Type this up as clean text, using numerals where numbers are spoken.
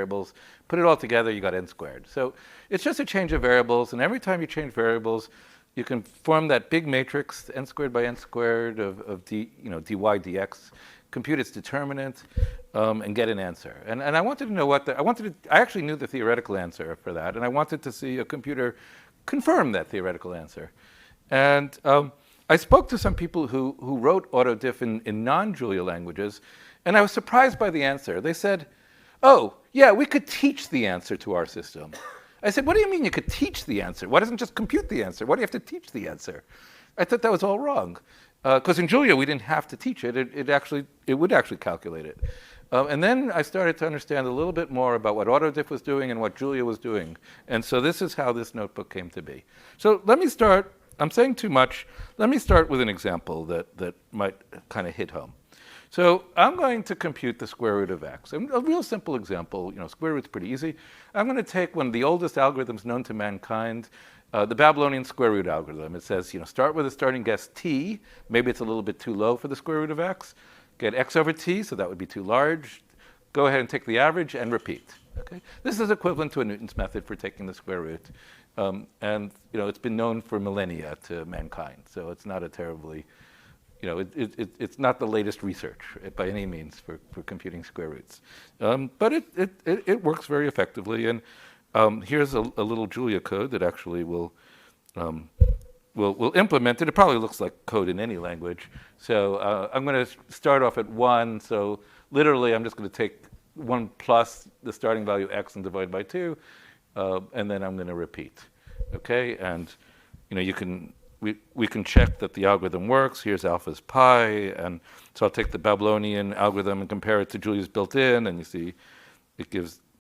variables, put it all together, you got n squared. So it's just a change of variables, and every time you change variables, you can form that big matrix, n squared by n squared of dy dx, compute its determinant, and get an answer. And I wanted to know what I actually knew the theoretical answer for that, and I wanted to see a computer confirm that theoretical answer. And I spoke to some people who wrote autodiff in non-Julia languages, and I was surprised by the answer. They said, oh, yeah, we could teach the answer to our system. I said, what do you mean you could teach the answer? Why doesn't it just compute the answer? Why do you have to teach the answer? I thought that was all wrong. Because in Julia, we didn't have to teach it. It would actually calculate it. And then I started to understand a little bit more about what autodiff was doing and what Julia was doing. And so this is how this notebook came to be. So let me start. I'm saying too much. Let me start with an example that might kind of hit home. So I'm going to compute the square root of x. And a real simple example, square root's pretty easy. I'm going to take one of the oldest algorithms known to mankind, the Babylonian square root algorithm. It says, start with a starting guess t. Maybe it's a little bit too low for the square root of x. Get x over t, so that would be too large. Go ahead and take the average and repeat. Okay? This is equivalent to a Newton's method for taking the square root. And it's been known for millennia to mankind, so it's not a terribly it's not the latest research by any means for computing square roots. But it works very effectively. And here's a little Julia code that actually will implement it. It probably looks like code in any language. So I'm going to start off at 1. So literally, I'm just going to take 1 plus the starting value x and divide by 2. And then I'm going to repeat. Okay? And we can check that the algorithm works. Here's alpha's pi. And so I'll take the Babylonian algorithm and compare it to Julia's built-in. And you see it gives